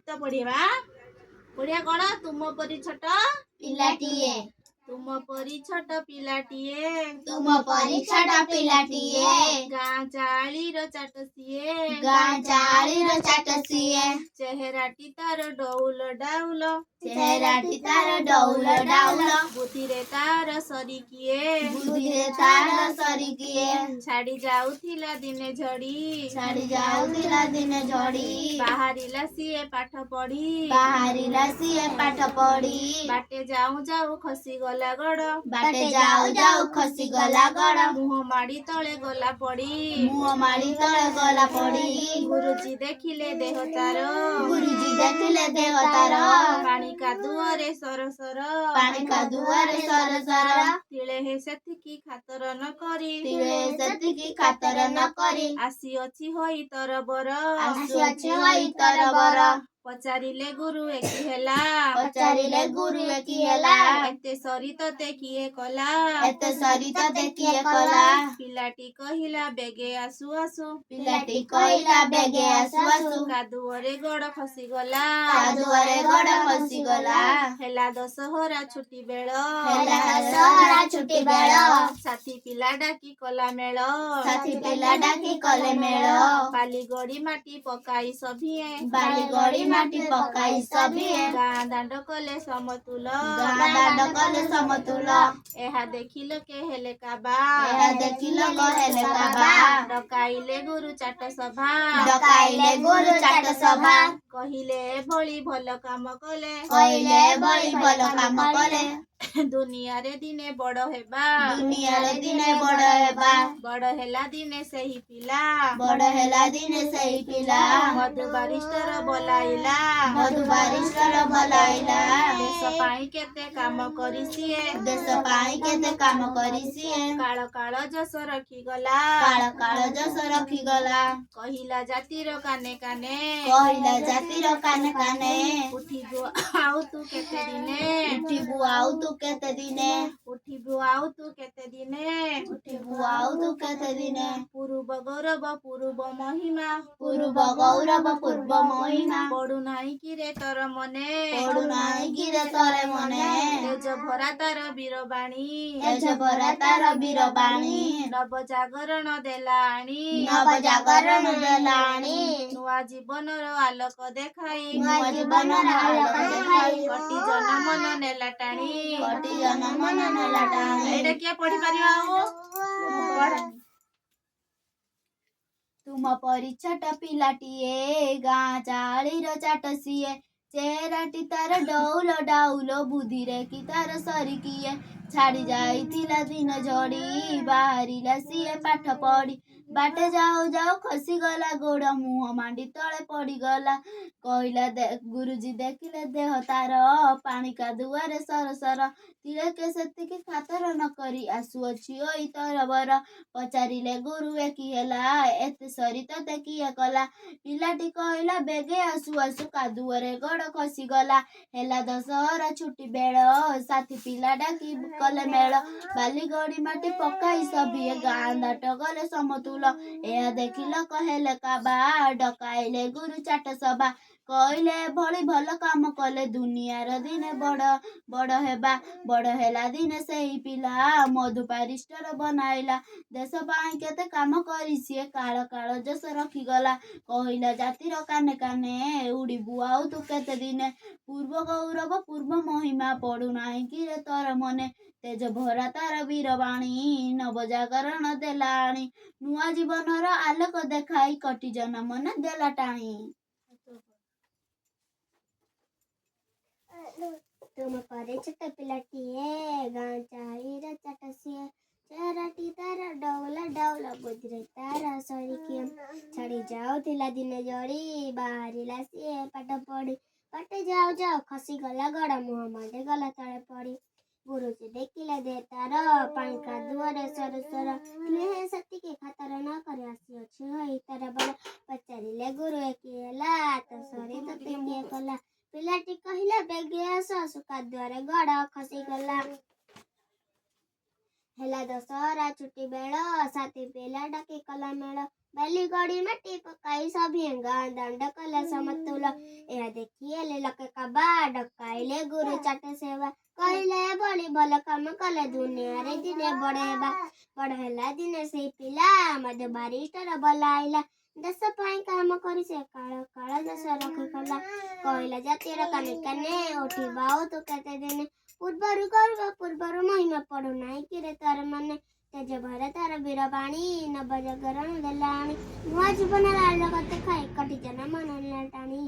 गीत पढ़िया पढ़िया कौन तुम परी छोट पिलाटिए तुम परी छोट पिलाटिए तुम परी छोट पिलाटिए गाँ चालीर चाट सिए गाँ चालीर चाट सिए चेहराटी तार डौल डाउल चेहराटी तार डौल डाउल बुद्धिरे तार सरिकिए बुद्धिरे तार सरिकिए छाड़ी जाउथिला दिने झड़ी छाड़ी जाउथिला दिने झड़ी बाहरिला सिए पाठ पढ़ी बाहरिला सिए पाठ पढ़ी बाटे जाऊ जाऊ खसी गला गड़ बाटे जाऊ जाऊ खसी गला गड़ मुह माड़ी तले गला पड़ी मुह माड़ी तले गला पड़ी गुरुजी देखिले देह तार गुरुजी देखिले देह तार पानी कादुअरे सर सर पानी कादुअरे सर सर तिले हे सेतिकी खातर न करी तिले सेतिकी खातर न करी आसी अछि होई तर बर आसी अछि होई तर बर पचारिले गुरु एकी हेला पचारिले गुरु एकी हेला एते सरी तते किए कला एते सरी तते किए कला पिलाटी कहिला बेगे आसु आसु पिलाटी कहिला बेगे आसु आसु कादुअरे गड़ खसी गला कादुअरे गड़ खसी गला हेला दशहरा छुट्टी बेळ हेला दशहरा छुट्टी बेळ साथी पिला डाकी कला मेळ साथी पिला डाकी कले मेळ बाली गड़ी माटी पकाई सभिए बाली गड़ी माटी पकाई सभिए गाँ दांड कले समतुल गाँ दांड कले समतुल एहा देखिल के हेले काबा एहा देखिल के हेले काबा डकाइले गुरु चाट सभा डकाइले गुरु चाट सभा कहिले भली भल काम कले कहिले भली भल काम कले दुनिया रे दिने बड़ हेबा दुनिया रे दिने बड़ हेबा बड़ हेला दिने सही पिला बड़ हेला दिने सही पिला मधु बारिस्टर बोलाइला मधु बारिस्टर बोलाइला देश पाई केते काम करिसिए देश पाई केते काम करिसिए काळ काळ जस रखी गला काळ काळ जस रखी गला कहिला जातिर काने काने कहिला जातिर काने काने उठिबु आउ तू केते दिने उठिबु आउ तू केते दिने उठिबु आउ तू केते दिने उठिबु आउ तू केते दिने पूर्व गौरव पूर्व महिमा पूर्व गौरव पूर्व महिमा पडु नाही कि रे तर मने पडु नाही कि रे तोरे मने तेज भरा तार वीरबाणी तेज भरा तार वीरबाणी नव जागरण देला आणी नव जागरण देलाणी नुआ जीवनर आलोक देखाई नुआ जीवनर आलोक देखाई कटी जन मन नेला टाणी कटी जन मन नेला टाणी एटा किया पढ़ी परियो पढ़ तुम परी छोट पिलाटिए गाँ चालीर चाट सिए चेहराटी तार डौल डाउल बुद्धिरे कि तार सरिकिए छाड़ी जाइथिला दिन झड़ी बाहरिला सिए पाठ पढ़ी बाटे जाऊ जाऊ खसी गला गोड़ मुह मांडी तले पड़ी गला कहिला गुरुजी देखिले देह तार पानी कादुअरे सर सर तिले के सेतिकी खातर न करी आसु अछि ओई तर बर पचारिले गुरु एकी हेला एते सरी तते किए कला पिलाटी कहिला बेगे आसु आसु कादुअरे गड़ खसी गला हेला दशहरा छुट्टी बेळ साथी पिला डाकी कले मेळ बाली गड़ी माटी पकाई सभिए गाँ दाट गले समतुल एहा देखिल कहेले काबा डकाइले गुरु चाट सभा कहिले भली भल काम कले दुनियार दिने बड़ हेबा बड़ हेला दिने सही पिला मधु बारिस्टर बनाइला देश पाई केते काम करिसिए काळ काळ जस रखी गला कहिला जातिर काने काने उड़िबु आउ तू केते दिने पूर्व गौरव पूर्व महिमा पडु नाही कि रे तोर मने तेज भरा तार वीरबाणी नव जागरण देलाणी नुआ जीवनर आलोक देखाई कटी जन मन देला टाणी तुम परे छोट पिलाटिए गाँ चालीर चाट सिए चेहराटी तार डौल डाउल बुद्धिरे तार सरिकिए छाड़ी जाउथिला दिने झड़ी बाहरिला सिए पाठ पढ़ी बाटे जाऊ जाऊ खसी गला गड़ मुह मांडे गला तले पड़ी गुरुजी देखिले दे तार पानी कादुअरे सर सर तिले सेतिकी खातर न करे आसी अछि होई तर बर पचारिले गुरु एकी हेला त सरी तते किए कला पिलाटी कहिला बेगे आसु आसु कादुअरे गड़ खसी गला हेला दशहरा छुट्टी बेळ साथी पिला डाकी कला मेळ बैली गड़ी में टिप कई सब हेंगा दंड कला समतुल यह देखिए ले लके कबा डकाइले गुरु चाटे सेवा कहले बड़ी भल काम कले दुनिया रे दिने बड़ेबा पढ़ेला दिने से पिला मध बारिस्टर बलाइला दस पाई काम करी से काला काला दस रख कला कहला जाते रे कने कने उठी बाओ तो कहते देने पूर्वरु महिमा पड़ो नहीं कि रे तार मने तेज भर तार बीरबाणी न बजगरण देलाणी मुआ जीवन लाल लगत खाए कटी जना मन लाटाणी।